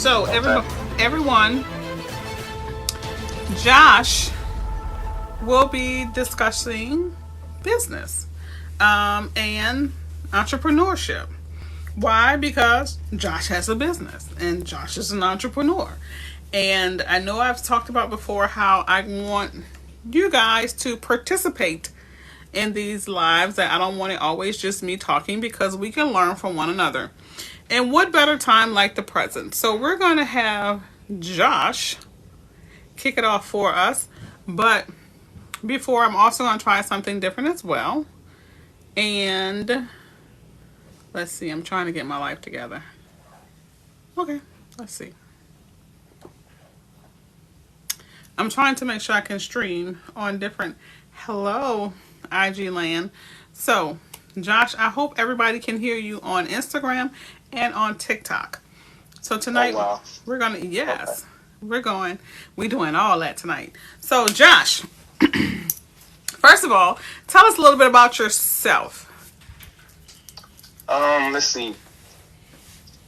So Okay. everyone, Josh will be discussing business and entrepreneurship. Why? Because Josh has a business and Josh is an entrepreneur. And I know I've talked about before how I want you guys to participate in these lives, that I don't want it always just me talking, because we can learn from one another. And what better time like the present? So we're going to have Josh kick it off for us. But before, I'm also going to try something different as well. And let's see, I'm trying to get my life together. Okay, let's see. I'm trying to make sure I can stream on different. Hello, IG land. So, Josh, I hope everybody can hear you on Instagram and on TikTok. So Oh tonight wow. we're gonna, Okay. yes, we doing all that tonight. So Josh, first of all, tell us a little bit about yourself. Let's see.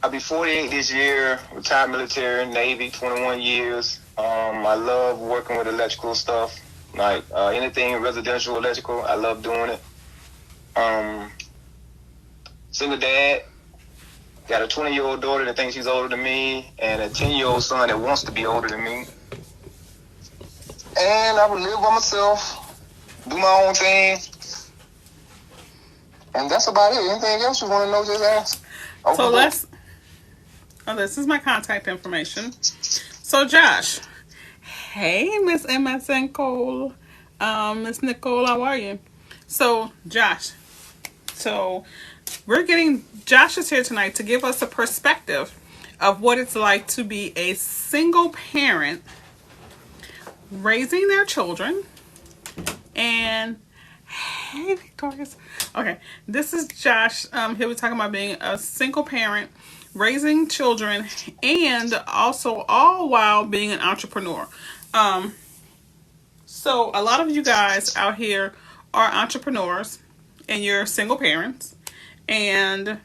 I'll be 48 this year. Retired military, Navy, 21 years. I love working with electrical stuff, like anything residential electrical. I love doing it. Um, Single dad. Got a 20-year-old daughter that thinks she's older than me, and a 10-year-old son that wants to be older than me. And I would live by myself, do my own thing, and that's about it. Anything else you want to know, just ask. So Open book. let's. Oh, this is my contact information. So Josh, hey Miss MS Nicole, Miss Nicole, how are you? So Josh, so Josh is here tonight to give us a perspective of what it's like to be a single parent raising their children. And hey, Victorious. Okay, this is Josh. He was talking about being a single parent, raising children, and also all while being an entrepreneur. Um, so a lot of you guys out here are entrepreneurs, and you're single parents, and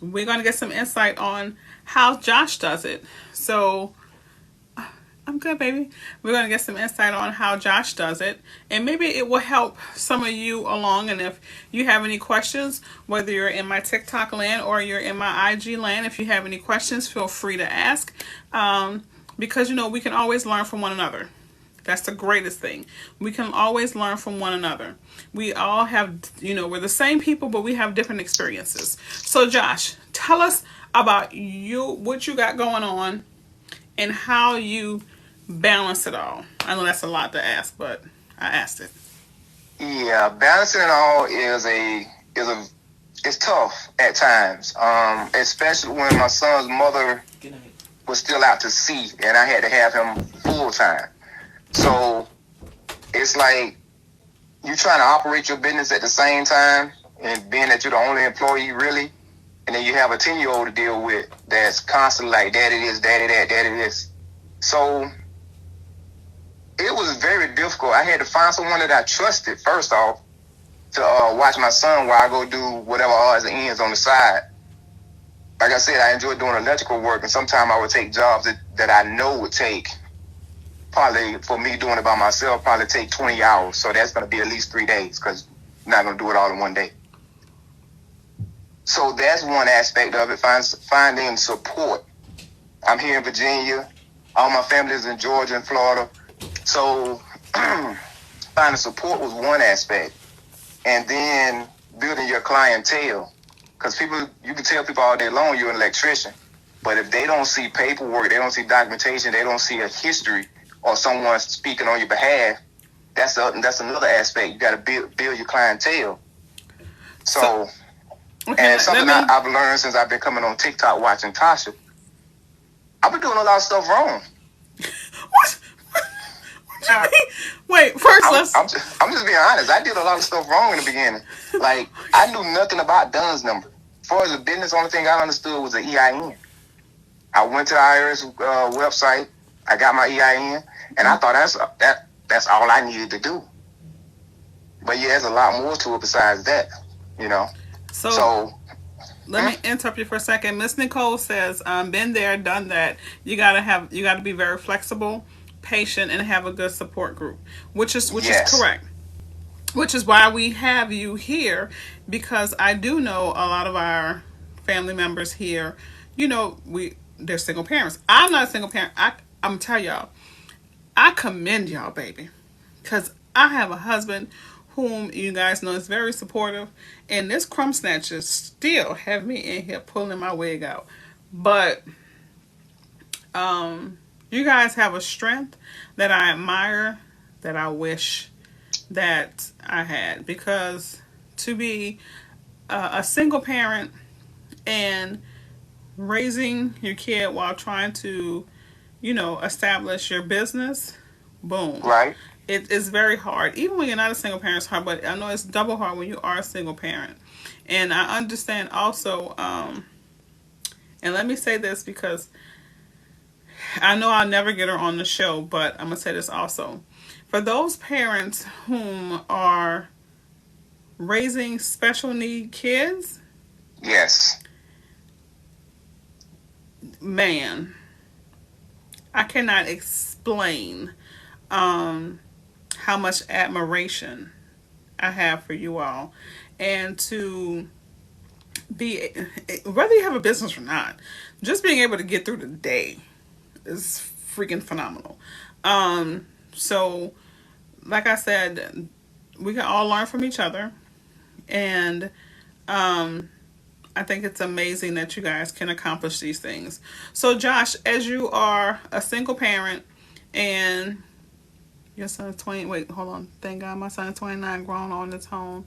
we're going to get some insight on how Josh does it. So I'm good, baby. We're going to get some insight on how Josh does it. And maybe it will help some of you along. And if you have any questions, whether you're in my TikTok land or you're in my IG land, if you have any questions, feel free to ask. Because, we can always learn from one another. That's the greatest thing. We can always learn from one another. We all have, we're the same people, but we have different experiences. So, Josh, tell us about you, what you got going on, and how you balance it all. I know that's a lot to ask, but I asked it. Yeah, balancing it all it's tough at times. Especially when my son's mother was still out to sea, and I had to have him full time. So it's like you trying to operate your business at the same time, and being that you're the only employee really, and then you have a 10-year-old to deal with that's constantly like, daddy this, daddy that, daddy this. So it was very difficult. I had to find someone that I trusted, first off, to watch my son while I go do whatever odds and ends on the side. Like I said, I enjoy doing electrical work, and sometimes I would take jobs that I know would take, probably for me doing it by myself, probably take 20 hours. So that's going to be at least 3 days, because I'm not going to do it all in one day. So that's one aspect of it, finding support. I'm here in Virginia. All my family is in Georgia and Florida. So finding support was one aspect. And then building your clientele. Because you can tell people all day long you're an electrician. But if they don't see paperwork, they don't see documentation, they don't see a history or someone speaking on your behalf, that's another aspect. You got to build your clientele. So okay, and something I've learned since I've been coming on TikTok watching Tasha, I've been doing a lot of stuff wrong. What? What you mean? Wait, first I'm just being honest. I did a lot of stuff wrong in the beginning. Like, I knew nothing about DUNS number. As far as the business, the only thing I understood was the EIN. I went to the IRS website. I got my EIN, and I thought that's all I needed to do. But yeah, there's a lot more to it besides that, So let me interrupt you for a second. Miss Nicole says, been there, done that. You gotta be very flexible, patient, and have a good support group, which is Yes. correct. Which is why we have you here, because I do know a lot of our family members here. They're single parents. I'm not a single parent. I'm tell y'all, I commend y'all, baby, because I have a husband whom you guys know is very supportive, and this crumb snatcher still have me in here pulling my wig out. But you guys have a strength that I admire, that I wish that I had, because to be a single parent and raising your kid while trying to, establish your business, boom. Right. It is very hard. Even when you're not a single parent, it's hard, but I know it's double hard when you are a single parent. And I understand also, and let me say this because I know I'll never get her on the show, but I'm going to say this also. For those parents whom are raising special need kids, Yes. man, I cannot explain how much admiration I have for you all. And to be, whether you have a business or not, just being able to get through the day is freaking phenomenal. So, like I said, we can all learn from each other. And I think it's amazing that you guys can accomplish these things. So, Josh, as you are a single parent and your son is 20, wait, hold on. Thank God my son is 29, grown on his own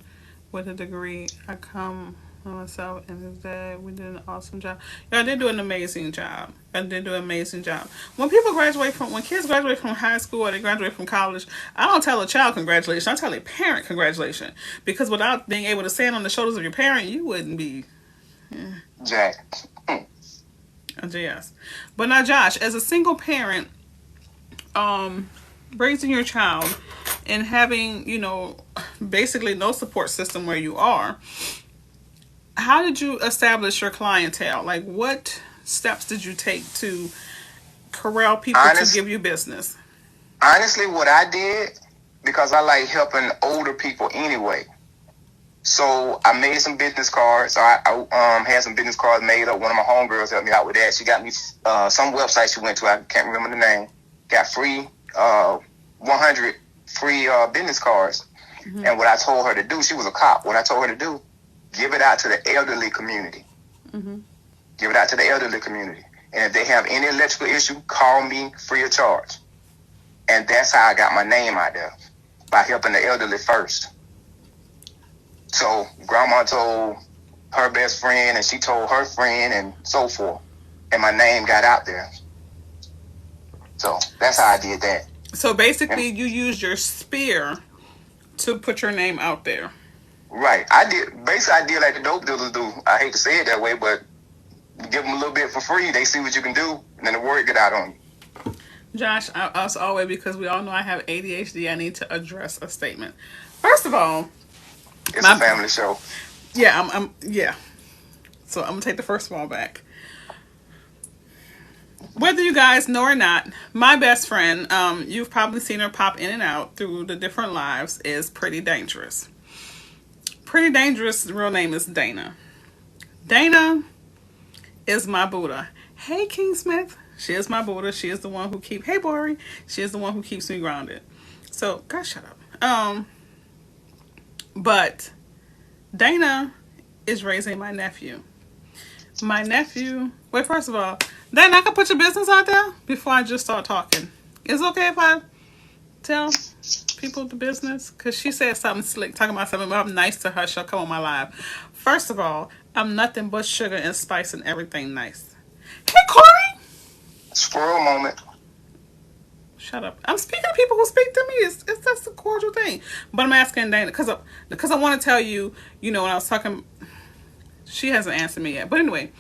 with a degree. I come on myself and his dad. We did an awesome job. Y'all did do an amazing job. I did do an amazing job. When kids graduate from high school or they graduate from college, I don't tell a child congratulations. I tell a parent congratulations. Because without being able to stand on the shoulders of your parent, you wouldn't be Jack. Yes. But now, Josh, as a single parent, raising your child and having, basically no support system where you are, how did you establish your clientele? Like, what steps did you take to corral people to give you business? Honestly, what I did, because I like helping older people anyway. So I made some business cards. I had some business cards made up. One of my homegirls helped me out with that. She got me some website she went to. I can't remember the name. Got free 100 free business cards. Mm-hmm. And what I told her to do, she was a cop. What I told her to do, give it out to the elderly community. Mm-hmm. Give it out to the elderly community. And if they have any electrical issue, call me free of charge. And that's how I got my name out there, by helping the elderly first. So grandma told her best friend, and she told her friend, and so forth. And my name got out there. So that's how I did that. So basically, you used your spear to put your name out there. Right. I did like the dope dealers do. I hate to say it that way, but give them a little bit for free. They see what you can do, and then the word get out on you. Josh, as always, because we all know I have ADHD, I need to address a statement. First of all, it's a family show. Yeah, yeah. So I'm gonna take the first one back. Whether you guys know or not, my best friend, you've probably seen her pop in and out through the different lives, is Pretty Dangerous. Pretty Dangerous' real name is Dana. Dana is my Buddha. Hey, King Smith. She is my Buddha. She is the one who hey, Bori. She is the one who keeps me grounded. So, guys, shut up. But Dana is raising my nephew. My nephew... Wait, first of all, Dana, I can put your business out there before I just start talking. Is it okay if I tell people the business? Because she said something slick, talking about something, but I'm nice to her. She'll come on my live. First of all, I'm nothing but sugar and spice and everything nice. Hey, Corey! Squirrel moment. Shut up. I'm speaking to people who speak to me. It's that's a cordial thing. But I'm asking Dana because I want to tell you, when I was talking, she hasn't answered me yet. But anyway,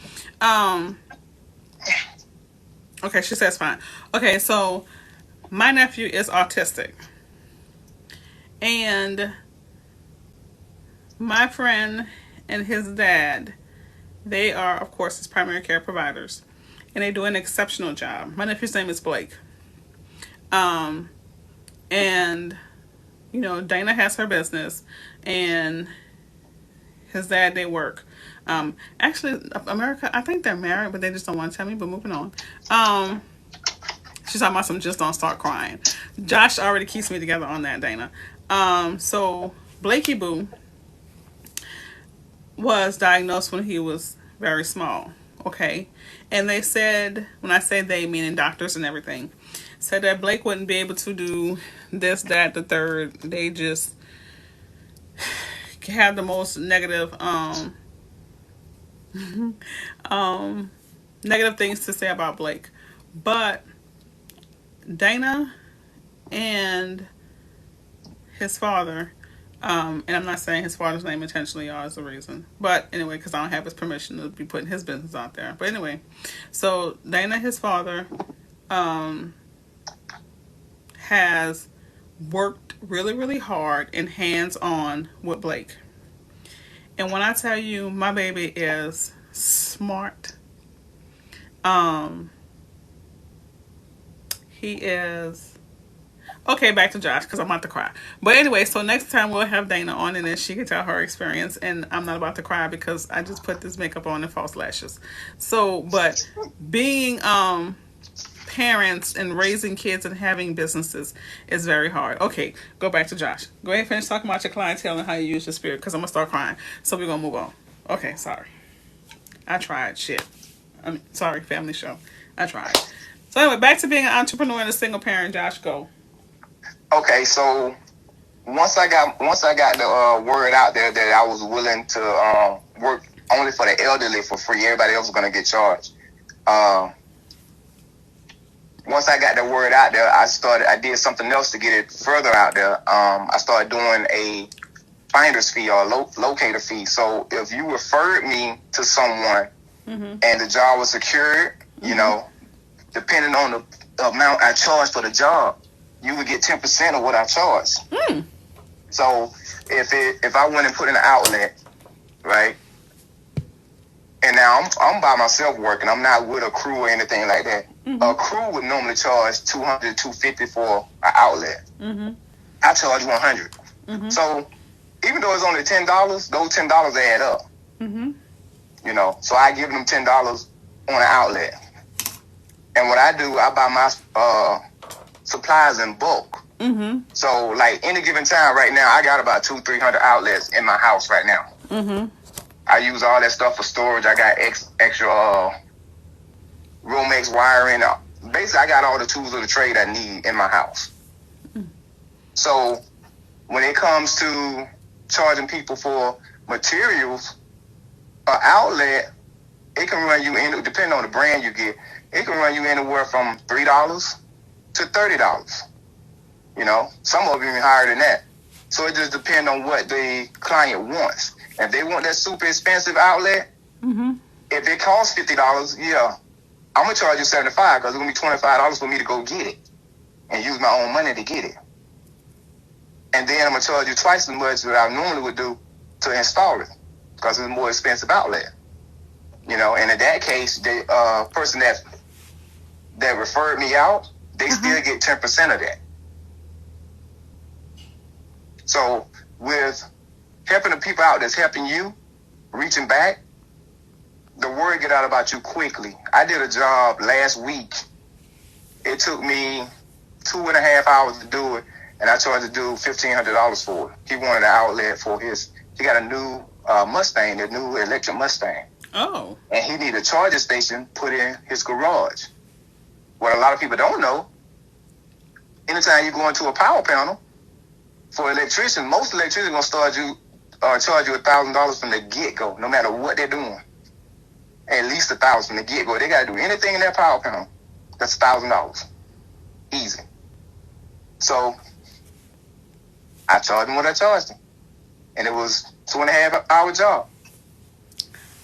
okay, she says fine. Okay, so my nephew is autistic. And my friend and his dad They are, of course, his primary care providers, and they do an exceptional job. My nephew's name is Blake. Um, and Dana has her business, and his dad, they work. Actually, America, I think they're married, but they just don't want to tell me. But moving on. She's talking about some just don't start crying. Josh already keeps me together on that, Dana. So Blakey Boo was diagnosed when he was very small. Okay. And they said, when I say they, meaning doctors and everything, said that Blake wouldn't be able to do this, that, the third. They just have the most negative negative things to say about Blake. But Dana and his father, and I'm not saying his father's name intentionally, y'all, is the reason. But anyway, because I don't have his permission to be putting his business out there. But anyway, so Dana, his father, has worked really, really hard and hands-on with Blake. And when I tell you my baby is smart, he is... Okay, back to Josh, because I'm about to cry. But anyway, so next time we'll have Dana on, and then she can tell her experience. And I'm not about to cry because I just put this makeup on and false lashes. So, but being parents and raising kids and having businesses is very hard. Okay, go back to Josh. Go ahead and finish talking about your clientele and how you use your spirit, because I'm going to start crying. So we're going to move on. Okay, sorry. I tried. Shit. Sorry, family show. I tried. So anyway, back to being an entrepreneur and a single parent. Josh, go. Okay, so once I got the word out there that I was willing to work only for the elderly for free, everybody else was gonna get charged. Once I got the word out there, I did something else to get it further out there. I started doing a finder's fee or locator fee. So if you referred me to someone and the job was secured, depending on the amount I charged for the job, you would get 10% of what I charged. So if I went and put in an outlet, right, and now I'm by myself working, I'm not with a crew or anything like that. A crew would normally charge $200, $250 for an outlet. I charge $100. So even though it's only $10, those $10 add up. So I give them $10 on an outlet. And what I do, I buy my supplies in bulk. So like any given time right now, I got about 200-300 outlets in my house right now. I use all that stuff for storage. I got extra Romex wiring. Basically, I got all the tools of the trade I need in my house. So when it comes to charging people for materials, an outlet, it can run you in, depending on the brand you get, it can run you anywhere from $3 to $30. Some of them even higher than that. So it just depends on what the client wants. If they want that super expensive outlet, if it costs $50, yeah, I'm gonna charge you $75 because it's gonna be $25 for me to go get it and use my own money to get it. And then I'm gonna charge you twice as much that I normally would do to install it because it's a more expensive outlet. And in that case, the person that referred me out, they still get 10% of that. So with helping the people out that's helping you, reaching back, the word get out about you quickly. I did a job last week. It took me 2.5 hours to do it, and I charged the dude $1,500 for it. He wanted an outlet for he got a new Mustang, a new electric Mustang. Oh. And he needed a charging station put in his garage. What a lot of people don't know, anytime you go into a power panel, for electricians, most electricians are going to charge you $1,000 from the get-go, no matter what they're doing. At least $1,000 from the get-go. They got to do anything in that power panel. That's $1,000. Easy. So I charged him what I charged him. And it was 2.5 hour job.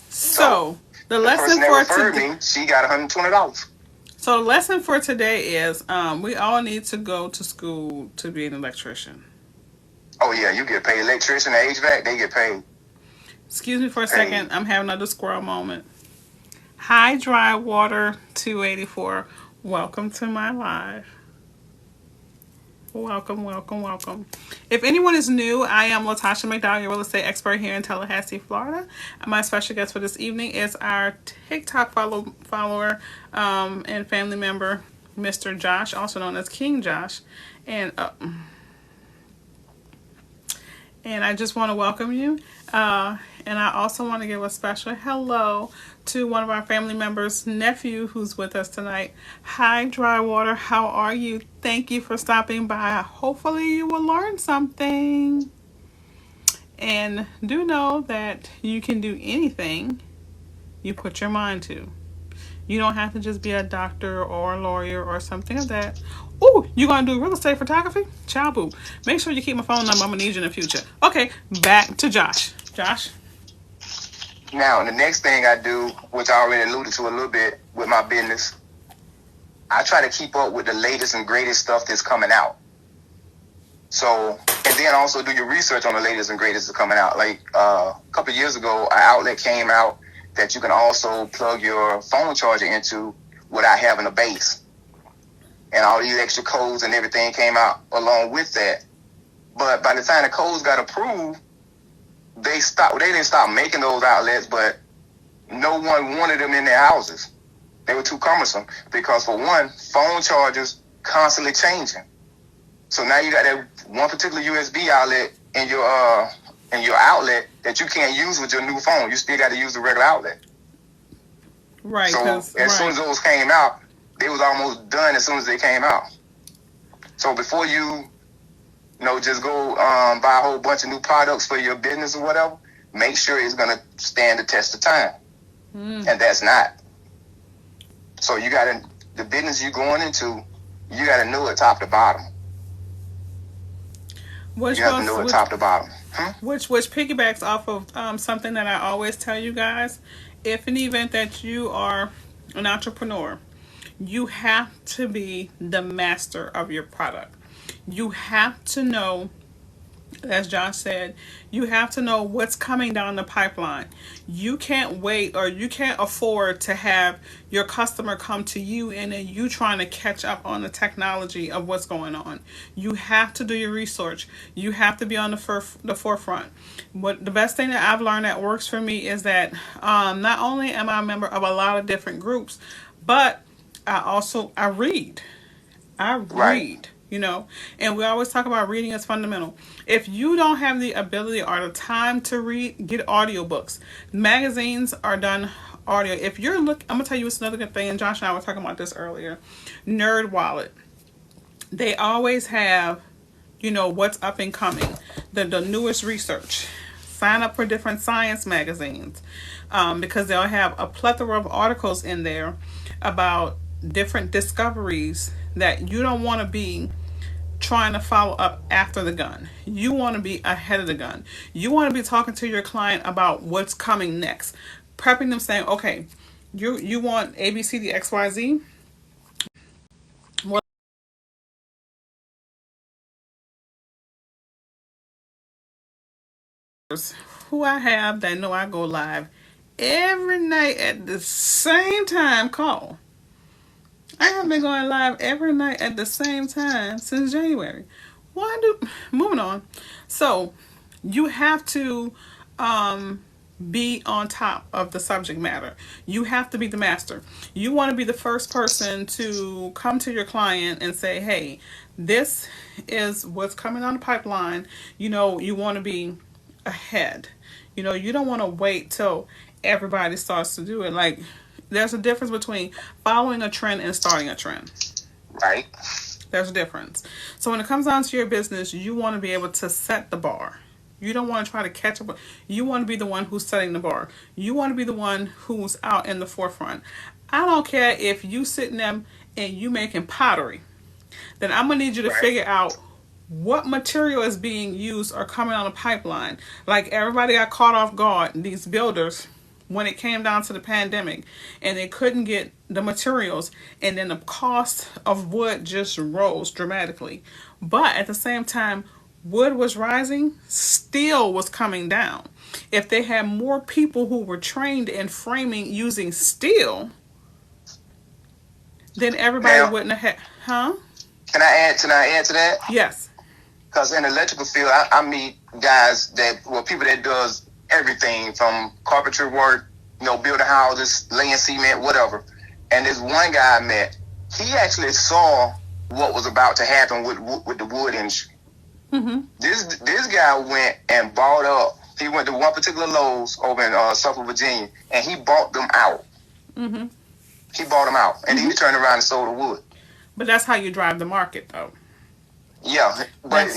So the lesson for today, she got $120. So the lesson for today is we all need to go to school to be an electrician. Oh yeah, you get paid. Electrician, HVAC, they get paid. Excuse me for a Hey, second. I'm having another squirrel moment. Hi, Dry Water 284. Welcome to my live. Welcome, welcome, welcome. If anyone is new, I am Latasha McDowell, your real estate expert here in Tallahassee, Florida. And my special guest for this evening is our TikTok follower and family member, Mr. Josh, also known as King Josh. And and I just want to welcome you. And I also want to give a special hello to one of our family members' nephew who's with us tonight. Hi, Drywater. How are you? Thank you for stopping by. Hopefully, you will learn something. And do know that you can do anything you put your mind to. You don't have to just be a doctor or a lawyer or something of that. Oh, you gonna do real estate photography? Child boo. Make sure you keep my phone number. I'm gonna need you in the future. Okay, back to Josh. Josh. now the next thing I do, which I already alluded to a little bit with my business, I try to keep up with the latest and greatest stuff that's coming out. So, and then also do your research on the latest and greatest that's coming out. Like a couple of years ago, an outlet came out that you can also plug your phone charger into without having a base. And all these extra codes and everything came out along with that. But by the time the codes got approved, they didn't stop making those outlets, but no one wanted them in their houses. They were too cumbersome because, for one, phone chargers constantly changing. So now you got that one particular USB outlet in your outlet that you can't use with your new phone. You still got to use the regular outlet. Right. So as soon as those came out, they was almost done as soon as they came out. So before you just go buy a whole bunch of new products for your business or whatever, make sure it's going to stand the test of time. And that's not. So the business you're going into, you got to know it top to bottom. You have to know it top to bottom. Which piggybacks off of something that I always tell you guys. If in the event that you are an entrepreneur, you have to be the master of your product. You have to know, as Josh said, you have to know what's coming down the pipeline. You can't wait, or you can't afford to have your customer come to you and then you trying to catch up on the technology of what's going on. You have to do your research. You have to be on the forefront. What the best thing that I've learned that works for me is that not only am I a member of a lot of different groups, but I read. Right. And we always talk about reading is fundamental. If you don't have the ability or the time to read, get audiobooks. Magazines are done audio. If you're I'm gonna tell you it's another good thing, and Josh and I were talking about this earlier. Nerd Wallet. They always have, what's up and coming, the newest research. Sign up for different science magazines, because they'll have a plethora of articles in there about different discoveries that you don't want to be trying to follow up after the gun. You want to be ahead of the gun. You want to be talking to your client about what's coming next, prepping them, saying, okay, you want ABCD XYZ. Well, who I have that know I go live every night at the same time call. I have been going live every night at the same time since January. Moving on. So you have to be on top of the subject matter. You have to be the master. You want to be the first person to come to your client and say, hey, this is what's coming on the pipeline. You want to be ahead. You don't want to wait till everybody starts to do it. Like, there's a difference between following a trend and starting a trend. Right. There's a difference. So when it comes down to your business, you want to be able to set the bar. You don't want to try to catch up. You want to be the one who's setting the bar. You want to be the one who's out in the forefront. I don't care if you sitting there and you making pottery. Then I'm going to need you to figure out what material is being used or coming on the pipeline. Like, everybody got caught off guard, these builders, when it came down to the pandemic, and they couldn't get the materials, and then the cost of wood just rose dramatically. But at the same time, wood was rising, steel was coming down. If they had more people who were trained in framing using steel, then everybody Now, wouldn't have had, huh? can I add to that? Yes. Because in the electrical field, I meet guys people that does everything from carpentry work, building houses, laying cement, whatever. And this one guy I met, he actually saw what was about to happen with the wood industry. Mm-hmm. This guy went and bought up. He went to one particular Lowe's over in Suffolk, Virginia, and he bought them out. Mm-hmm. He bought them out, and he turned around and sold the wood. But that's how you drive the market, though. Yeah, but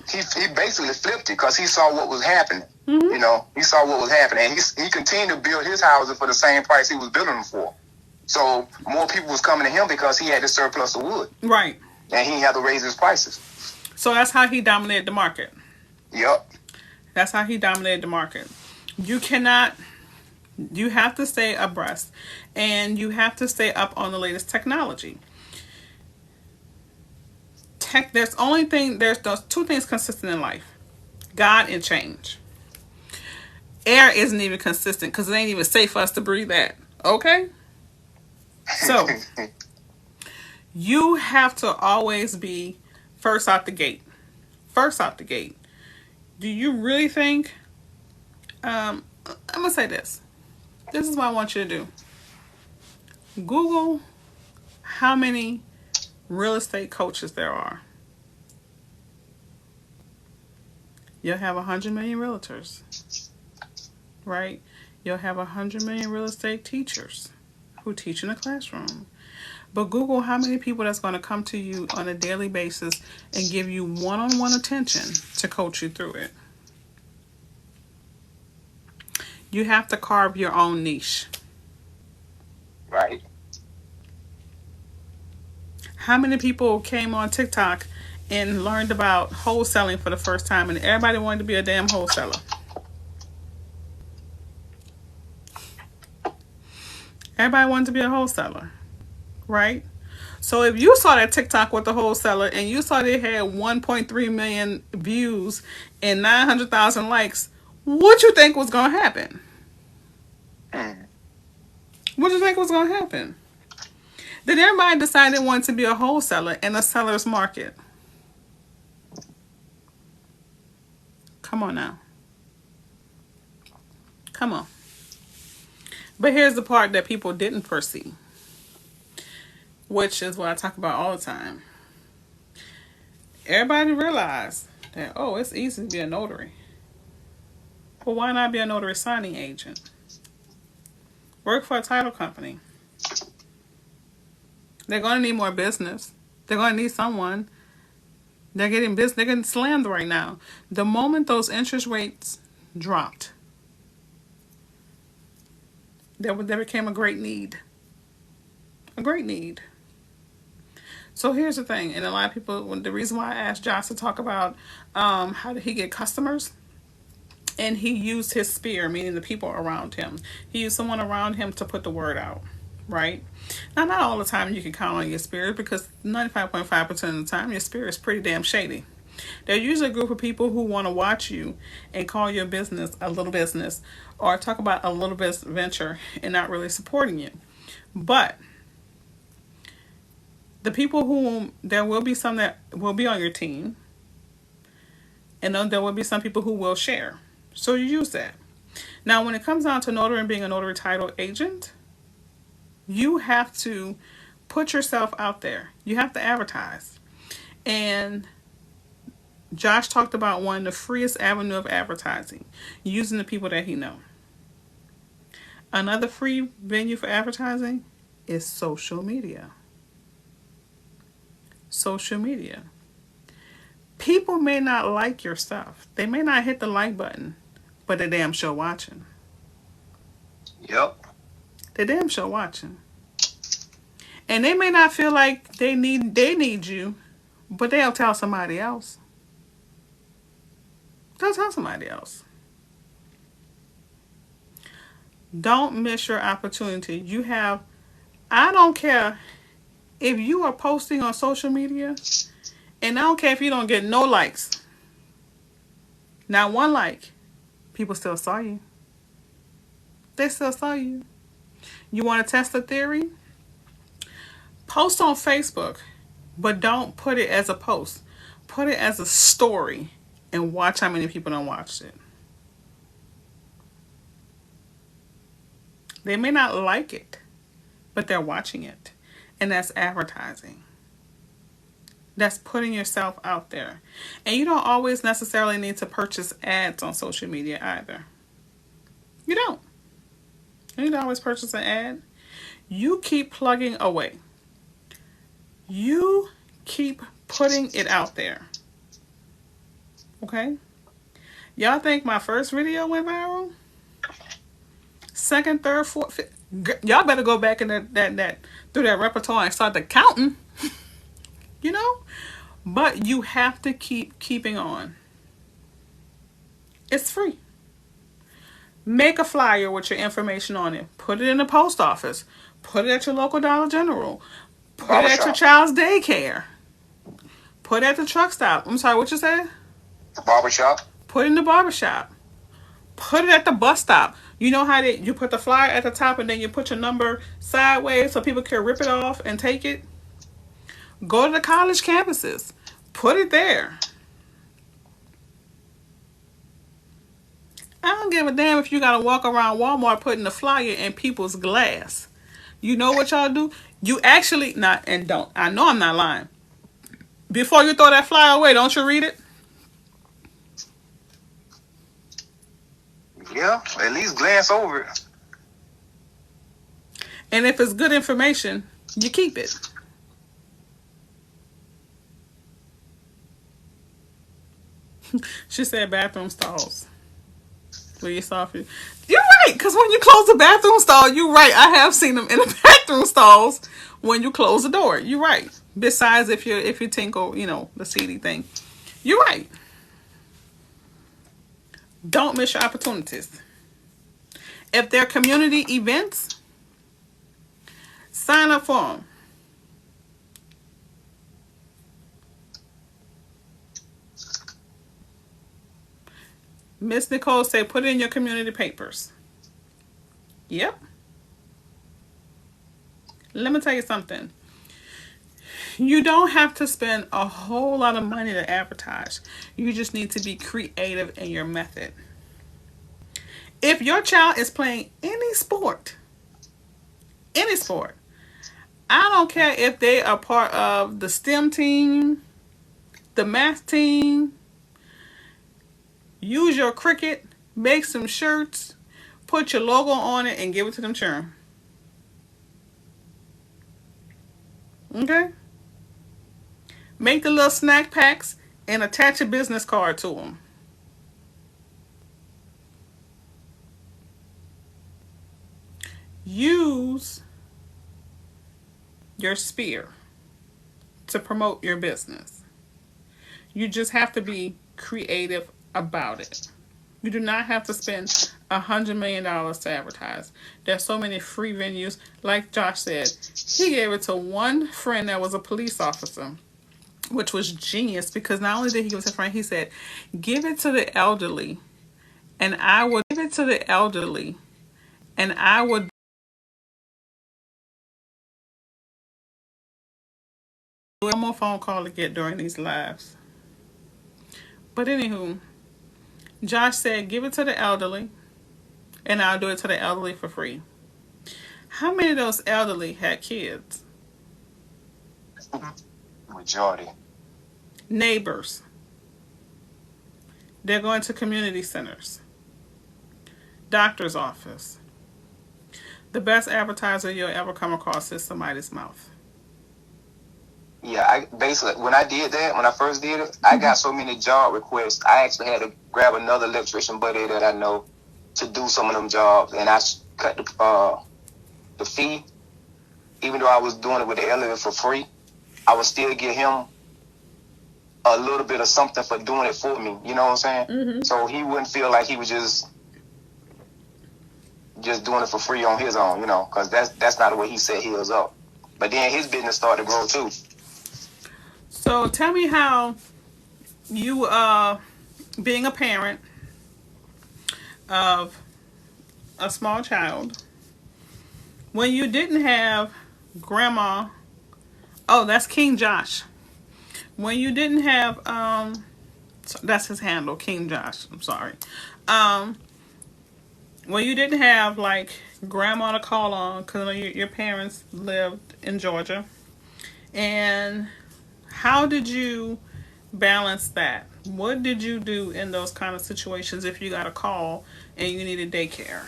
he basically flipped it because he saw what was happening. Mm-hmm. He saw what was happening, and he continued to build his houses for the same price he was building them for. So more people was coming to him because he had the surplus of wood. Right. And he had to raise his prices. So that's how he dominated the market. Yep. That's how he dominated the market. You have to stay abreast, and you have to stay up on the latest technology. There's those two things consistent in life: God and change. Air isn't even consistent because it ain't even safe for us to breathe that. Okay? So, you have to always be first out the gate. First out the gate. Do you really think, I'm going to say this. This is what I want you to do. Google how many real estate coaches there are. You'll have 100 million realtors. Right? You'll have 100 million real estate teachers who teach in a classroom. But Google how many people that's going to come to you on a daily basis and give you one-on-one attention to coach you through it. You have to carve your own niche. Right. How many people came on TikTok and learned about wholesaling for the first time, and everybody wanted to be a damn wholesaler? Everybody wanted to be a wholesaler, right? So if you saw that TikTok with the wholesaler and you saw they had 1.3 million views and 900,000 likes, what you think was going to happen? What do you think was going to happen? Then everybody decided they wanted to be a wholesaler in a seller's market. Come on now. Come on. But here's the part that people didn't foresee, which is what I talk about all the time. Everybody realized that, it's easy to be a notary. Well, why not be a notary signing agent? Work for a title company. They're going to need more business. They're going to need someone. They're getting business. They're getting slammed right now. The moment those interest rates dropped, there became a great need. A great need. So here's the thing, and a lot of people, the reason why I asked Josh to talk about how did he get customers, and he used his sphere, meaning the people around him. He used someone around him to put the word out, right? Now, not all the time you can count on your spirit, because 95.5% of the time your spirit is pretty damn shady. They're usually a group of people who want to watch you and call your business a little business, or talk about a little business venture and not really supporting you. But the people whom there will be some that will be on your team, and then there will be some people who will share. So you use that. Now, when it comes down to notary and being a notary title agent, you have to put yourself out there. You have to advertise. And Josh talked about one, the freest avenue of advertising, using the people that he knows. Another free venue for advertising is social media. Social media. People may not like your stuff. They may not hit the like button, but they're damn sure watching. Yep. They're damn sure watching. And they may not feel like they need you, but they'll tell somebody else. They'll tell somebody else. Don't miss your opportunity. I don't care if you are posting on social media, and I don't care if you don't get no likes. Not one like. People still saw you. They still saw you. You want to test the theory? Post on Facebook, but don't put it as a post. Put it as a story and watch how many people don't watch it. They may not like it, but they're watching it. And that's advertising. That's putting yourself out there. And you don't always necessarily need to purchase ads on social media either. You don't. You don't always purchase an ad. You keep plugging away. You keep putting it out there. Okay? Y'all think my first video went viral? Second, third, fourth, fifth. Y'all better go back in that through that repertoire and start the counting. You know? But you have to keeping on. It's free. Make a flyer with your information on it. Put it in the post office. Put it at your local Dollar General. Put it at your child's daycare. Put it at the truck stop. I'm sorry, what you said? The barbershop. Put it in the barbershop. Put it at the bus stop. You know how you put the flyer at the top and then you put your number sideways so people can rip it off and take it? Go to the college campuses. Put it there. I don't give a damn if you gotta walk around Walmart putting the flyer in people's glass. You know what y'all do? You actually not and don't. I know I'm not lying. Before you throw that flyer away, don't you read it? Yeah, at least glance over it. And if it's good information, you keep it. She said bathroom stalls. Well, you saw it. You're right, because when you close the bathroom stall, you're right. I have seen them in the bathroom stalls when you close the door. You're right. Besides, if you tinkle, the CD thing. You're right. Don't miss your opportunities. If they're community events, sign up for them. Miss Nicole said, put it in your community papers. Yep. Let me tell you something. You don't have to spend a whole lot of money to advertise. You just need to be creative in your method. If your child is playing any sport, I don't care if they are part of the STEM team, the math team, use your Cricut, make some shirts, put your logo on it, and give it to them children. Okay? Make the little snack packs and attach a business card to them. Use your sphere to promote your business. You just have to be creative about it. You do not have to spend $100 million to advertise. There's so many free venues. Like Josh said, he gave it to one friend that was a police officer, which was genius because not only did he give it to a friend, he said, give it to the elderly and I would give it to the elderly and I would do one more phone call to get during these lives. But anywho, Josh said, give it to the elderly and I'll do it to the elderly for free. How many of those elderly had kids? Majority. Neighbors. They're going to community centers. Doctor's office. The best advertiser you'll ever come across is somebody's mouth. Yeah, when I first did it, I got so many job requests. I actually had to grab another electrician buddy that I know to do some of them jobs, and I cut the fee. Even though I was doing it with the elevator for free, I would still give him a little bit of something for doing it for me. You know what I'm saying? Mm-hmm. So he wouldn't feel like he was just doing it for free on his own, because that's not the way he set his up. But then his business started to grow too. So tell me how you, being a parent, of a small child, when you didn't have grandma, oh, that's King Josh. When you didn't have, that's his handle, King Josh. I'm sorry. Um, when you didn't have like grandma to call on, because your parents lived in Georgia, and how did you balance that? What did you do in those kind of situations if you got a call and you needed daycare?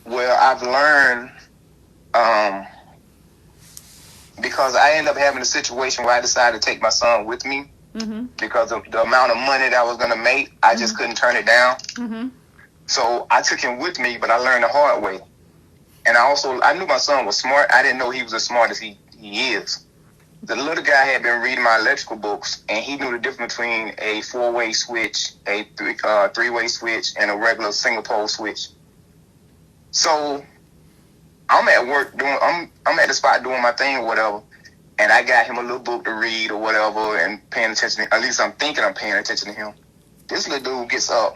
Well, I've learned um, because I ended up having a situation where I decided to take my son with me Mm-hmm. because of the amount of money that I was going to make. I just couldn't turn it down. Mm-hmm. So I took him with me, but I learned the hard way. And I knew my son was smart. I didn't know he was as smart as he is. The little guy had been reading my electrical books, and he knew the difference between a 4-way switch, a three-way switch, and a regular single pole switch. So I'm at work I'm at the spot doing my thing or whatever, and I got him a little book to read or whatever, and paying attention. At least I'm thinking I'm paying attention to him. This little dude gets up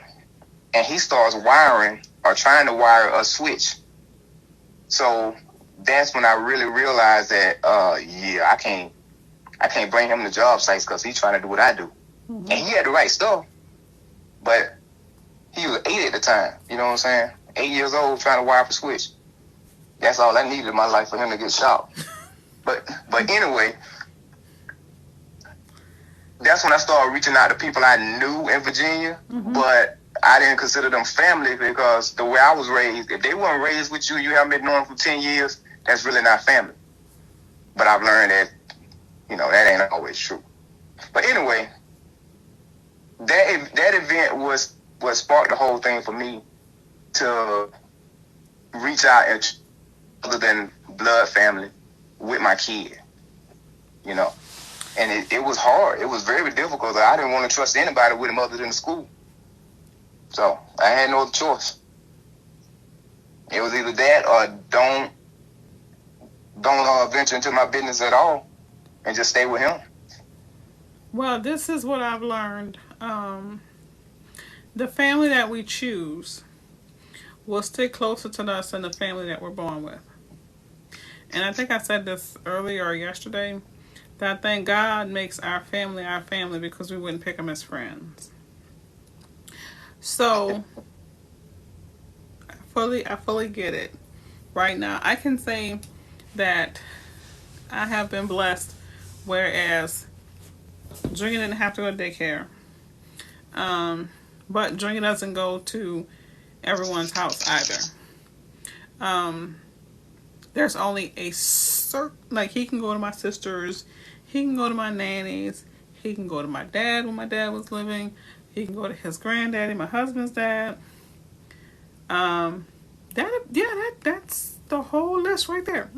and he starts wiring or trying to wire a switch. So that's when I really realized that, I can't bring him to job sites because he's trying to do what I do. Mm-hmm. And he had the right stuff, but he was 8 at the time. You know what I'm saying? 8 years old trying to wire up a switch. That's all I needed in my life for him to get shot. But anyway, that's when I started reaching out to people I knew in Virginia, but I didn't consider them family because the way I was raised, if they weren't raised with you, you haven't been knowing for 10 years, that's really not family. But I've learned that, that ain't always true. But anyway, that event was what sparked the whole thing for me to reach out and other than blood family with my kid, And it was hard. It was very difficult. I didn't want to trust anybody with him other than the school. So I had no other choice. It was either that or don't venture into my business at all and just stay with him. Well, this is what I've learned. The family that we choose will stick closer to us than the family that we're born with. And I think I said this earlier or yesterday, that I think God makes our family because we wouldn't pick them as friends. So I fully get it. Right now, I can say that I have been blessed, whereas Junior didn't have to go to daycare. But Junior doesn't go to everyone's house either. There's only a certain, like, he can go to my sister's, he can go to my nanny's, he can go to my dad when my dad was living, he can go to his granddaddy, my husband's dad. That's the whole list right there.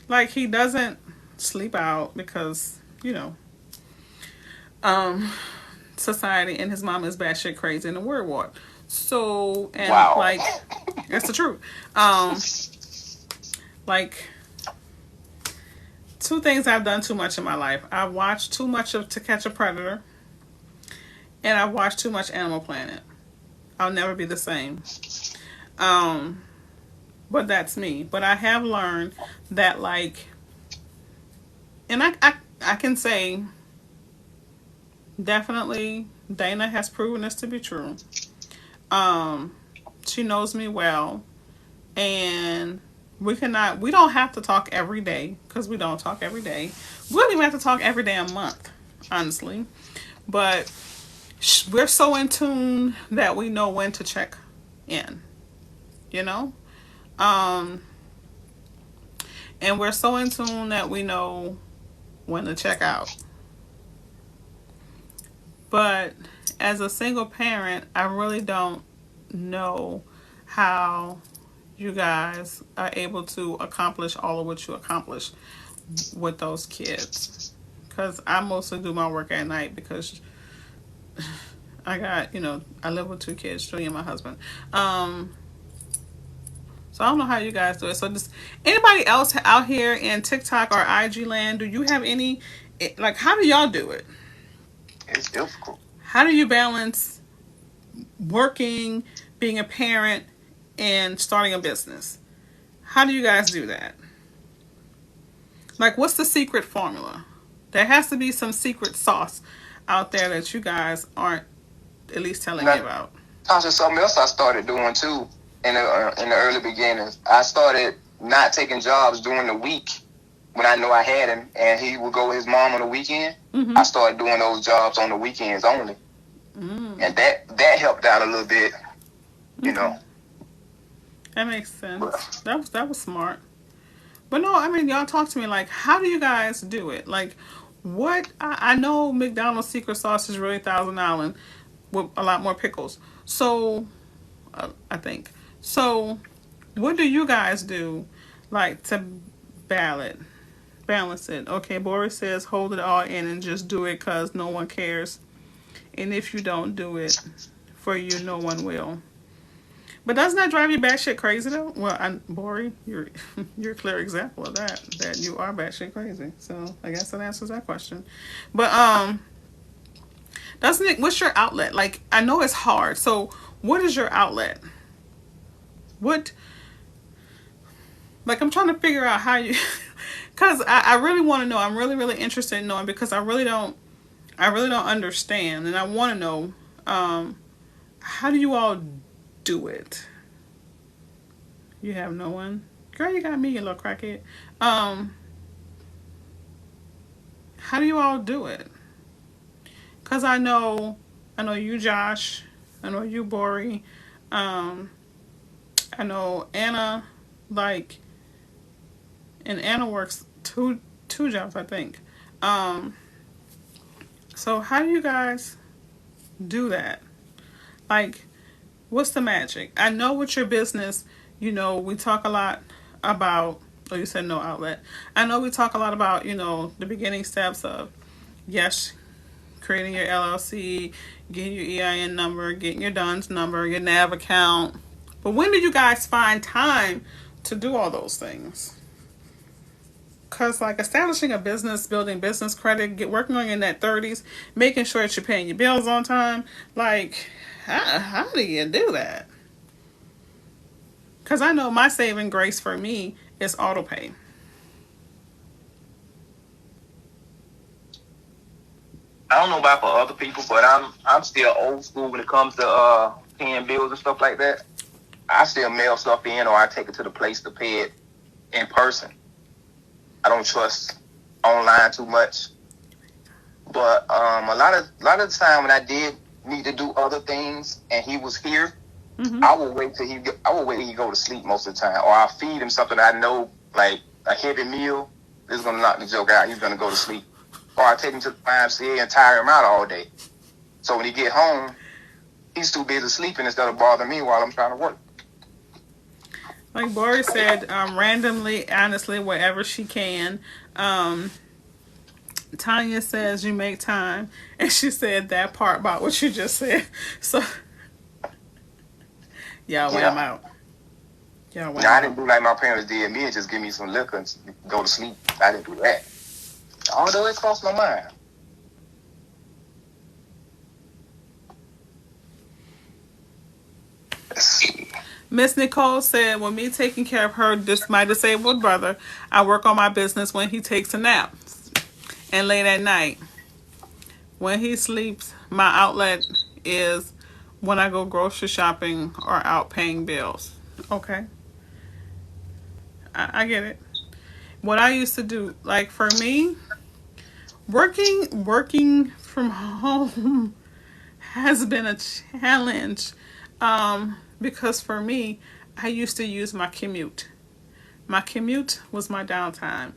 Like, he doesn't sleep out because, society, and his mom is batshit crazy in the word war. So, and wow. Like, that's the truth. Like, two things I've done too much in my life. I've watched too much of To Catch a Predator, and I've watched too much Animal Planet. I'll never be the same. But that's me. But I have learned that, like, and I can say definitely Dana has proven this to be true. She knows me well, and we don't have to talk every day, because we don't talk every day. We don't even have to talk every damn month, honestly. But we're so in tune that we know when to check in, and we're so in tune that we know when to check out. But as a single parent, I really don't know how you guys are able to accomplish all of what you accomplish with those kids. Because I mostly do my work at night because I got, I live with 2 kids, Julie and my husband. So I don't know how you guys do it. So just anybody else out here in TikTok or IG land, do you have any, like, how do y'all do it? It's difficult. How do you balance working, being a parent, and starting a business? How do you guys do that? Like, what's the secret formula? There has to be some secret sauce out there that you guys aren't at least telling me about. Tasha, something else I started doing too in the early beginnings. I started not taking jobs during the week when I know I had him, and he would go with his mom on the weekend. I started doing those jobs on the weekends only, and that helped out a little bit, you know. That makes sense. That was smart. But no, I mean, y'all talk to me like, how do you guys do it? Like, what? I know McDonald's secret sauce is really Thousand Island with a lot more pickles. So, I think. So, what do you guys do, like, to balance it? Okay, Boris says hold it all in and just do it because no one cares. And if you don't do it for you, no one will. But doesn't that drive you batshit crazy though? Well, Bori, you're a clear example of that. That you are batshit crazy. So I guess that answers that question. But doesn't it? What's your outlet? Like I know it's hard. So what is your outlet? What? Like I'm trying to figure out how you. Cause I really want to know. I'm really interested in knowing because I really don't understand, and I want to know. How do you all do it? You have no one? Girl, you got me, you little crackhead. How do you all do it? Because I know you, Josh. I know you, Bori. I know Anna, like, and Anna works two jobs, I think. So how do you guys do that? Like, what's the magic? I know with your business, we talk a lot about, oh, you said no outlet. I know we talk a lot about, the beginning steps of, yes, creating your LLC, getting your EIN number, getting your DUNS number, your NAV account. But when do you guys find time to do all those things? Because, like, establishing a business, building business credit, working on your net 30s, making sure that you're paying your bills on time, like, how do you do that? Because I know my saving grace for me is auto pay. I don't know about for other people, but I'm still old school when it comes to paying bills and stuff like that. I still mail stuff in, or I take it to the place to pay it in person. I don't trust online too much. But a lot of the time when I did need to do other things and he was here, I will wait till he go to sleep most of the time, or I'll feed him something I know, like a heavy meal, is gonna knock the joke out. He's gonna go to sleep, or I take him to the YMCA and tire him out all day. So when he get home, he's too busy sleeping instead of bothering me while I'm trying to work. Like Boris said, randomly, honestly, wherever she can. Tanya says you make time, and she said that part about what you just said. So. Y'all went out. I didn't do like my parents did me and just give me some liquor and go to sleep. I didn't do that. Although it crossed my mind. Let's see. Miss Nicole said, with me taking care of my disabled brother, I work on my business when he takes a nap and late at night. When he sleeps, my outlet is when I go grocery shopping or out paying bills. Okay. I get it. What I used to do, like for me, working from home has been a challenge. Because for me, I used to use my commute. My commute was my downtime.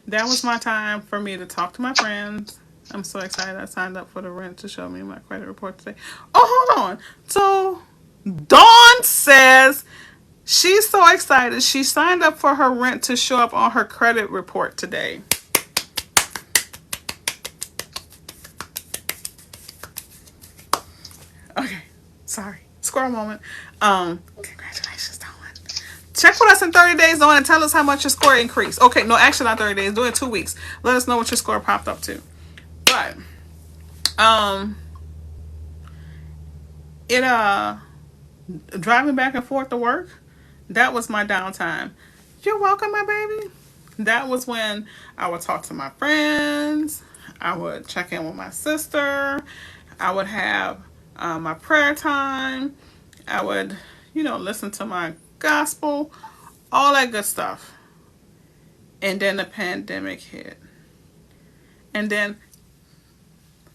That was my time for me to talk to my friends. I'm so excited I signed up for the rent to show me my credit report today. Oh, hold on. So, Dawn says she's so excited. She signed up for her rent to show up on her credit report today. Okay. Sorry. Squirrel moment. Congratulations, Dawn. Check with us in 30 days, Dawn, and tell us how much your score increased. Okay, no, actually not 30 days. Do it 2 weeks. Let us know what your score popped up to. But, it driving back and forth to work, that was my downtime. You're welcome, my baby. That was when I would talk to my friends. I would check in with my sister. I would have my prayer time. I would, listen to my gospel, all that good stuff. And then the pandemic hit. And then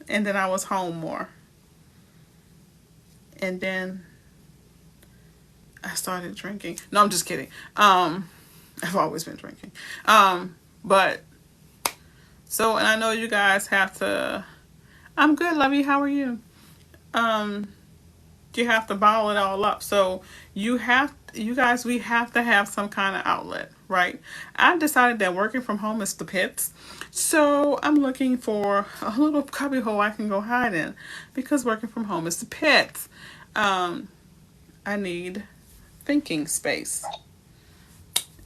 I was home more. And then I started drinking. No, I'm just kidding. I've always been drinking. But so, and I know you guys have to. I'm good, Lovey. How are you? You have to bottle it all up. So you guys, we have to have some kind of outlet, right? I've decided that working from home is the pits. So I'm looking for a little cubby hole I can go hide in because working from home is the pits. I need thinking space.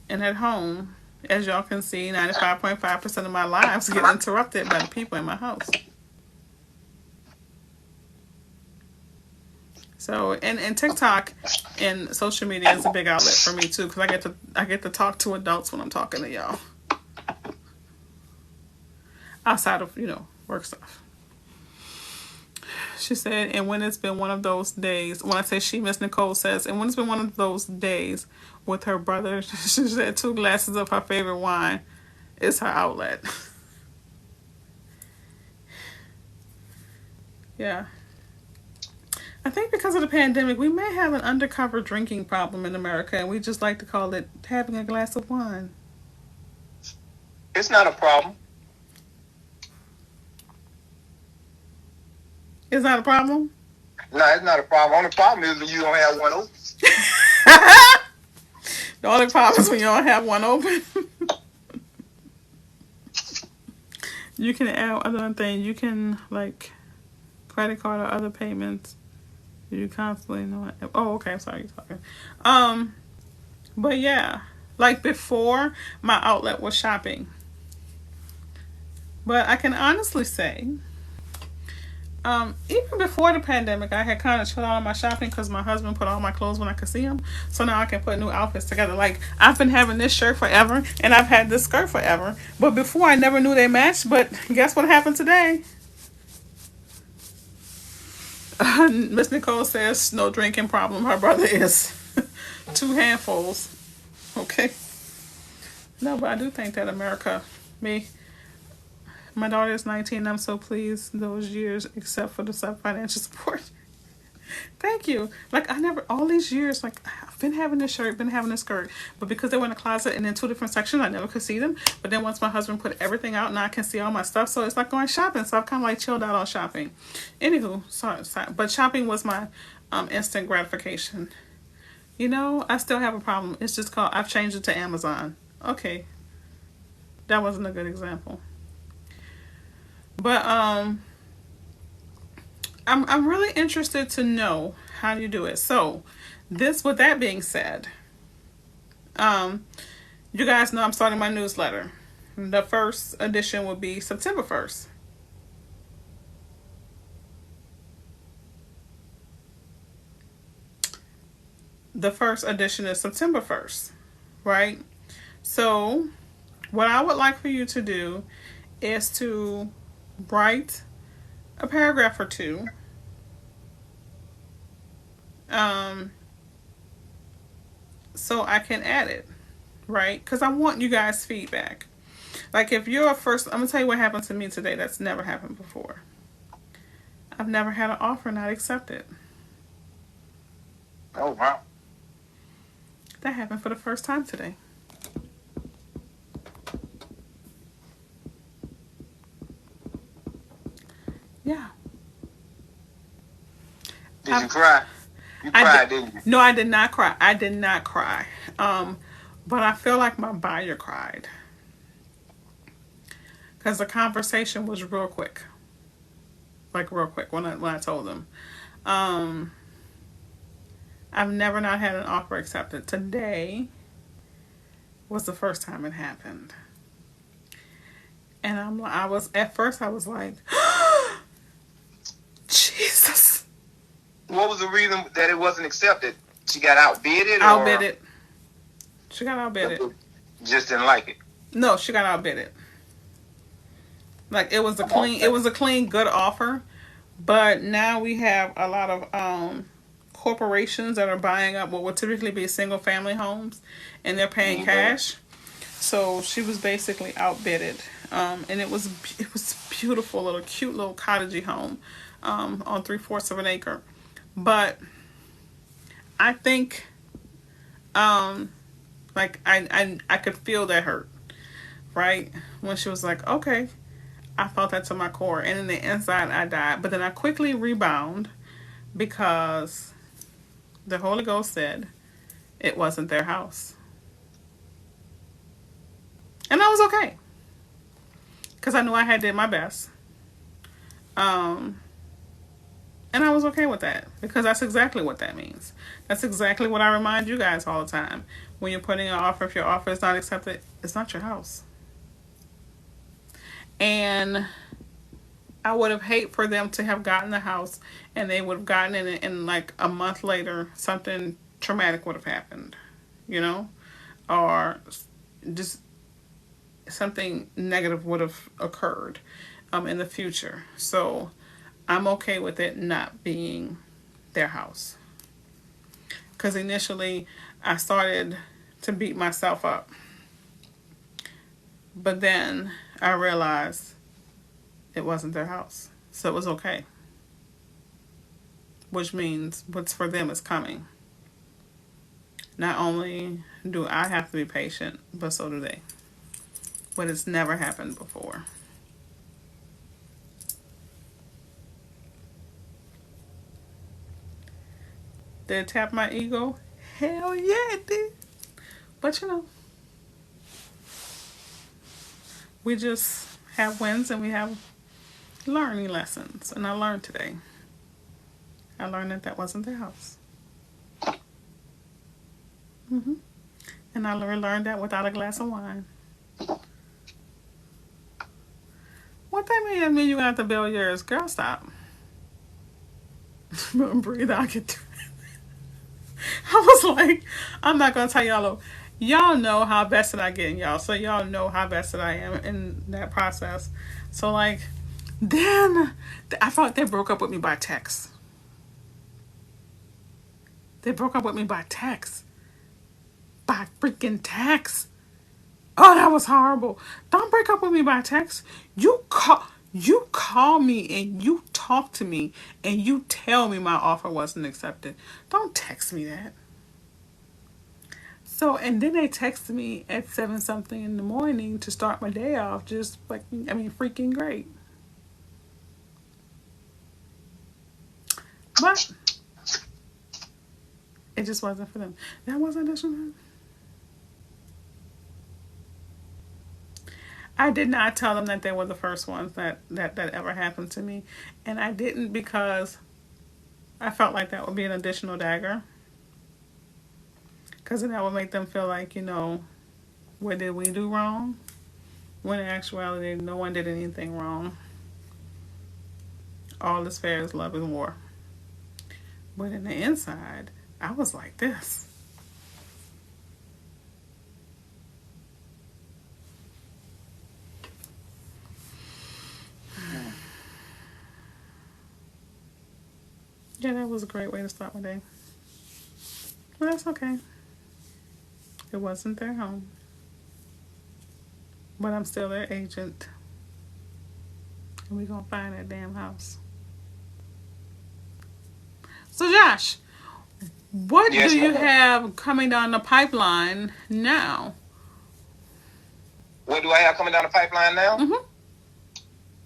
And at home, as y'all can see, 95.5% of my lives get interrupted by the people in my house. So, and TikTok and social media is a big outlet for me too, because I get to talk to adults when I'm talking to y'all outside of work stuff. She said, and when it's been one of those days, when I say she, Miss Nicole says, and when it's been one of those days with her brother, she said 2 glasses of her favorite wine is her outlet. Yeah. I think because of the pandemic, we may have an undercover drinking problem in America, and we just like to call it having a glass of wine. It's not a problem. It's not a problem? No, it's not a problem. Only problem is when you don't have one open. The only problem is when you don't have one open. You can add other things. You can, like, credit card or other payments. You constantly know. Oh, okay. I'm sorry, you're talking. But yeah, like before, my outlet was shopping. But I can honestly say, even before the pandemic, I had kind of shut out on my shopping because my husband put all my clothes when I could see them. So now I can put new outfits together. Like, I've been having this shirt forever, and I've had this skirt forever. But before, I never knew they matched. But guess what happened today? Miss Nicole says no drinking problem. Her brother is 2 handfuls. Okay. No, but I do think that America, my daughter is 19. I'm so pleased those years, except for the financial support. Thank you. Like, all these years, like, I've been having this shirt, been having this skirt, but because they were in the closet and in 2 different sections, I never could see them. But then once my husband put everything out, now I can see all my stuff. So it's like going shopping. So I've kind of like chilled out on shopping. Anywho, sorry. But shopping was my instant gratification. I still have a problem. It's just called, I've changed it to Amazon. Okay. That wasn't a good example. But I'm really interested to know how you do it. So, with that being said, you guys know I'm starting my newsletter. The first edition will be September 1st. The first edition is September 1st, right? So, what I would like for you to do is to write a paragraph or 2. So I can add it, right? Because I want you guys' feedback. Like, if you're a first, I'm going to tell you what happened to me today that's never happened before. I've never had an offer not accepted. Oh, wow. That happened for the first time today. Yeah. Did you cry? You cried, didn't you? No, I did not cry. I did not cry. But I feel like my buyer cried. Because the conversation was real quick. Like, real quick when I told them. I've never not had an offer accepted. Today was the first time it happened. And at first I was like, Jesus. What was the reason that it wasn't accepted? She got outbidded, Outbid or it. She got outbidded. Just didn't like it. No, she got outbidded. Like it was a clean, good offer. But now we have a lot of corporations that are buying up what would typically be single family homes, and they're paying cash. So she was basically outbidded, and it was beautiful, little cute little cottagey home on 3/4 of an acre. But I think, like I could feel that hurt, right, when she was like, okay, I felt that to my core, and in the inside I died. But then I quickly rebound because the Holy Ghost said it wasn't their house, and I was okay because I knew I had did my best. And I was okay with that because that's exactly what that means. That's exactly what I remind you guys all the time. When you're putting an offer, if your offer is not accepted, it's not your house. And I would have hate for them to have gotten the house and they would have gotten it and like a month later something traumatic would have happened, you know? Or just something negative would have occurred in the future. So I'm okay with it not being their house. Because initially I started to beat myself up. But then I realized it wasn't their house. So it was okay. Which means what's for them is coming. Not only do I have to be patient, but so do they. But it's never happened before. Did it tap my ego? Hell yeah, it did. But you know, we just have wins and we have learning lessons. And I learned today. I learned that wasn't their house. And I learned that without a glass of wine. What that mean? I mean you got to build yours. Girl, stop. Breathe out, get through it. I was like, I'm not gonna tell y'all. Y'all know how vested I get in y'all, so y'all know how vested I am in that process. So like, then I thought they broke up with me by text. They broke up with me by text. By freaking text. Oh, that was horrible. Don't break up with me by text. You call me and you talk to me and you tell me my offer wasn't accepted. Don't text me that. So, and then they texted me at 7 something in the morning to start my day off. Just fucking, freaking great. But it just wasn't for them. That wasn't this one. I did not tell them that they were the first ones that ever happened to me. And I didn't because I felt like that would be an additional dagger. Because then that would make them feel like, you know, what did we do wrong? When in actuality, no one did anything wrong. All is fair is love and war. But in the inside, I was like this. Yeah, that was a great way to start my day. But that's okay. It wasn't their home. But I'm still their agent. And we're going to find that damn house. So, Josh, what do you have coming down the pipeline now? What do I have coming down the pipeline now?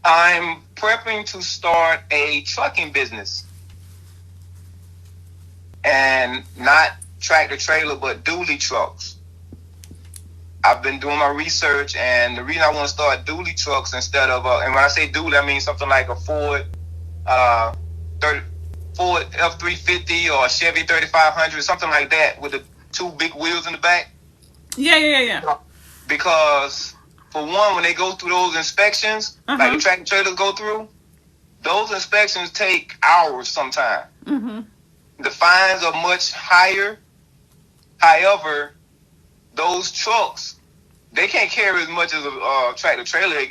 I'm prepping to start a trucking business. And not tractor trailer, but dually trucks. I've been doing my research, and the reason I want to start dually trucks instead of, and when I say dually, I mean something like a Ford F-350 or a Chevy 3500, something like that with the 2 big wheels in the back. Yeah. Because, for one, when they go through those inspections, like the tractor trailers go through, those inspections take hours sometimes. the fines are much higher. However, those trucks, they can't carry as much as a tractor trailer,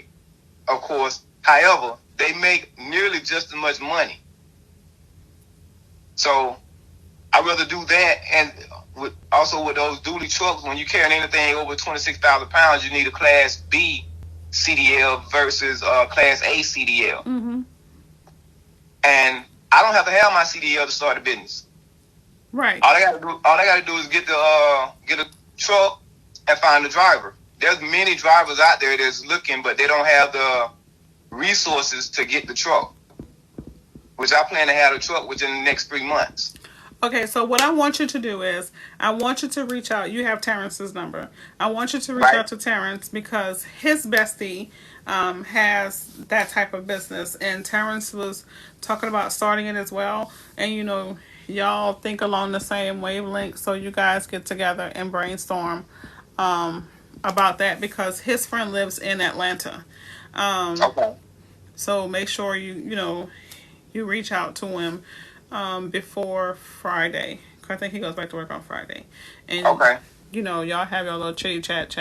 of course. However, they make nearly just as much money. So I'd rather do that. And also with those dually trucks, when you're carrying anything over 26,000 pounds, you need a Class B CDL versus Class A CDL. Mm-hmm. And I don't have to have my CDL to start a business. Right. All I gotta do is get a truck and find a driver. There's many drivers out there that's looking, but they don't have the resources to get the truck, which I plan to have a truck within the next 3 months. Okay, so what I want you to do is, I want you to reach out. You have Terrence's number. I want you to reach out to Terrence because his bestie has that type of business, and Terrence was talking about starting it as well. And y'all think along the same wavelength, so you guys get together and brainstorm about that because his friend lives in Atlanta. Okay. So make sure you reach out to him before Friday. I think he goes back to work on Friday. And Okay. Y'all have your little chitty chat,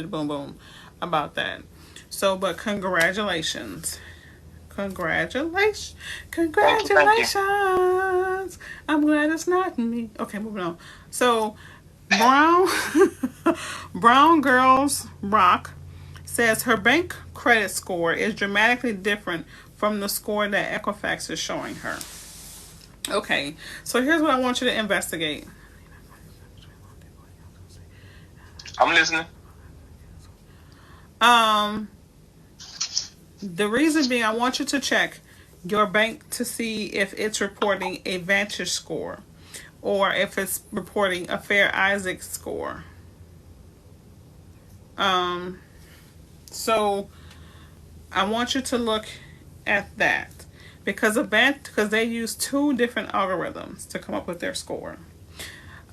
boom boom about that. So, but congratulations. Congratulations. I'm glad it's not me. Okay, moving on. So, Brown Girls Rock says her bank credit score is dramatically different from the score that Equifax is showing her. Okay, so here's what I want you to investigate. I'm listening. The reason being, I want you to check your bank to see if it's reporting a Vantage score or if it's reporting a Fair Isaac score. So I want you to look at that because they use two different algorithms to come up with their score.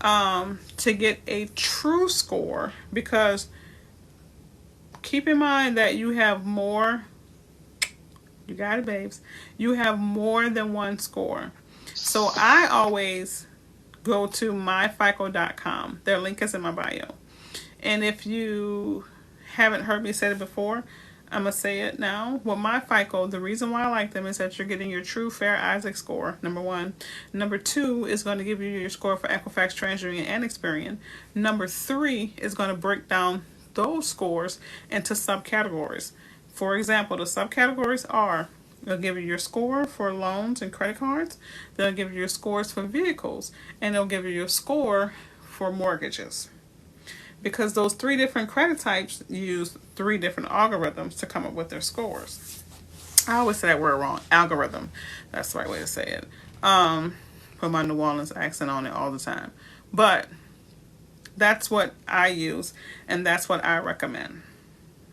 To get a true score, because keep in mind that you have more. You got it, babes. You have more than one score. So I always go to MyFico.com. Their link is in my bio. And if you haven't heard me say it before, I'm going to say it now. With MyFico, the reason why I like them is that you're getting your true Fair Isaac score, number one. Number two is going to give you your score for Equifax, TransUnion, and Experian. Number three is going to break down those scores into subcategories. For example, the subcategories are, they'll give you your score for loans and credit cards, they'll give you your scores for vehicles, and they'll give you your score for mortgages. Because those three different credit types use three different algorithms to come up with their scores. I always say that word wrong. Algorithm. That's the right way to say it. Put my New Orleans accent on it all the time. But that's what I use, and that's what I recommend.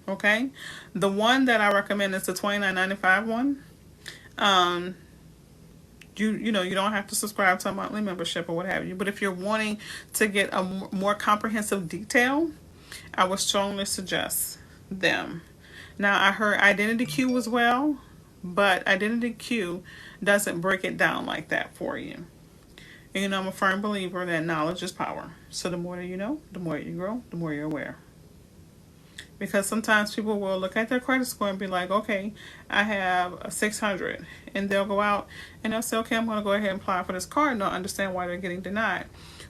Okay? The one that I recommend is the $29.95 one. You don't have to subscribe to a monthly membership or what have you. But if you're wanting to get a more comprehensive detail, I would strongly suggest them. Now, I heard Identity Q as well, but Identity Q doesn't break it down like that for you. And I'm a firm believer that knowledge is power. So the more that you know, the more you grow, the more you're aware. Because sometimes people will look at their credit score and be like, okay, I have a 600. And they'll go out and they'll say, okay, I'm going to go ahead and apply for this card and don't understand why they're getting denied.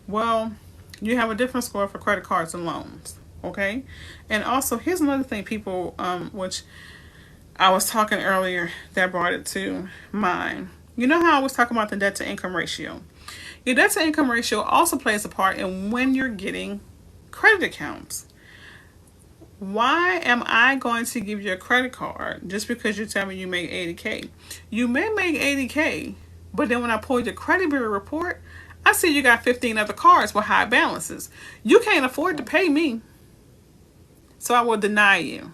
Well, you have a different score for credit cards and loans. Okay? And also, here's another thing people, which I was talking earlier that brought it to mind. You know how I was talking about the debt to income ratio? Your debt to income ratio also plays a part in when you're getting credit accounts. Why am I going to give you a credit card just because you tell me you make $80K? You may make $80K, but then when I pull your credit bureau report, I see you got 15 other cards with high balances. You can't afford to pay me, so I will deny you.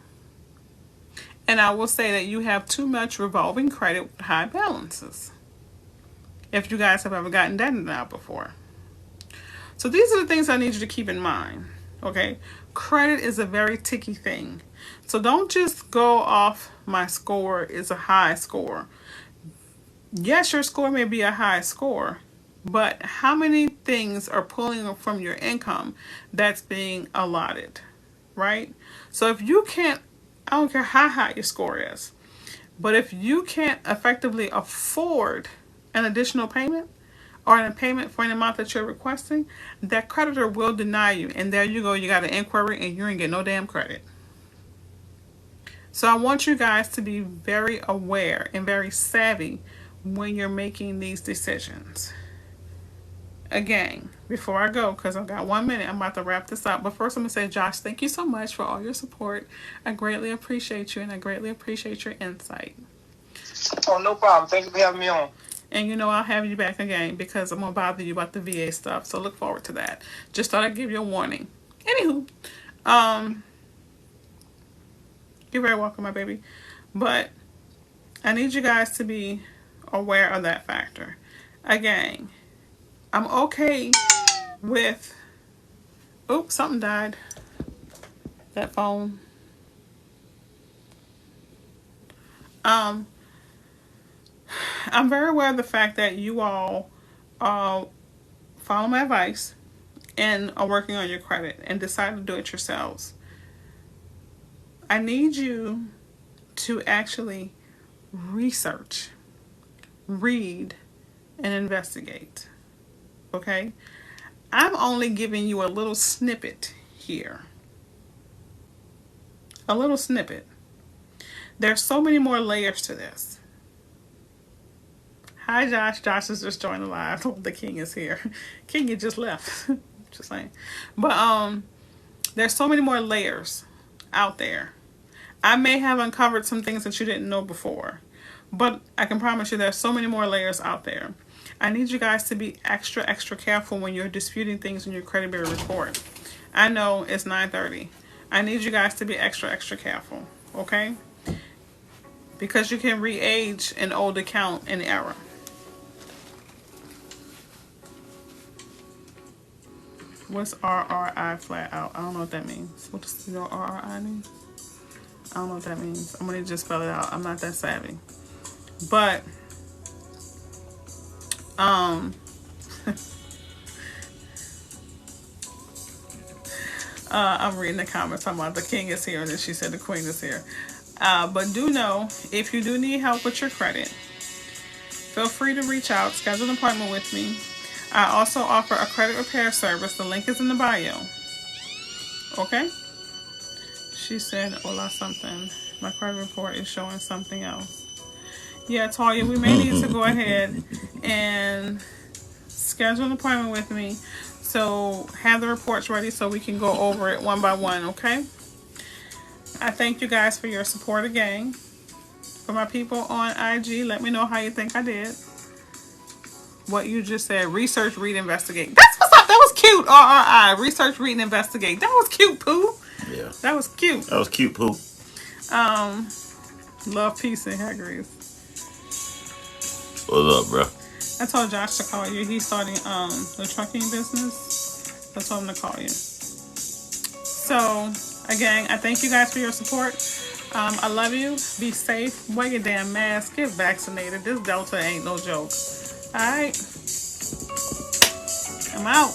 And I will say that you have too much revolving credit with high balances. If you guys have ever gotten that denied before. So these are the things I need you to keep in mind. Okay? Credit is a very ticky thing. So don't just go off my score is a high score. Yes, your score may be a high score, but how many things are pulling from your income that's being allotted, right? So if you can't, I don't care how high your score is, but if you can't effectively afford an additional payment or a payment for an amount that you're requesting, that creditor will deny you. And there you go, you got an inquiry and you ain't get no damn credit. So I want you guys to be very aware and very savvy when you're making these decisions. Again, before I go, because I've got 1 minute, I'm about to wrap this up. But first, I'm going to say, Josh, thank you so much for all your support. I greatly appreciate you, and I greatly appreciate your insight. Oh, no problem. Thank you for having me on. And you know I'll have you back again because I'm going to bother you about the VA stuff. So look forward to that. Just thought I'd give you a warning. Anywho, you're very welcome, my baby. But I need you guys to be aware of that factor. Again, I'm okay with... Oops, something died. That phone. I'm very aware of the fact that you all follow my advice and are working on your credit and decide to do it yourselves. I need you to actually research, read, and investigate. Okay? I'm only giving you a little snippet here. A little snippet. There's so many more layers to this. Hi, Josh. Josh has just joined the live. The king is here. King, you just left. Just saying. But there's so many more layers out there. I may have uncovered some things that you didn't know before, but I can promise you there's so many more layers out there. I need you guys to be extra, extra careful when you're disputing things in your credit bureau report. I know it's 9:30. I need you guys to be extra, extra careful, okay? Because you can re-age an old account in error. What's RRI flat out? I don't know what that means. What does your RRI mean? I don't know what that means. I'm going to just spell it out. I'm not that savvy. But, I'm reading the comments talking about the king is here and then she said the queen is here. But do know, if you do need help with your credit, feel free to reach out, schedule an appointment with me. I also offer a credit repair service. The link is in the bio. Okay? She said, hola something. My credit report is showing something else. Yeah, Talia, we may need to go ahead and schedule an appointment with me. So have the reports ready so we can go over it one by one, okay? I thank you guys for your support again. For my people on IG, let me know how you think I did. What you just said, research, read, investigate. That's what's up. That was cute. RRI, research, read, and investigate. That was cute, Pooh. Yeah. That was cute. That was cute, Pooh. Love, peace, and hair grease. What's up, bro? I told Josh to call you. He's starting the trucking business. I told him to call you. So, again, I thank you guys for your support. I love you. Be safe. Wear your damn mask. Get vaccinated. This Delta ain't no joke. Alright. I'm out.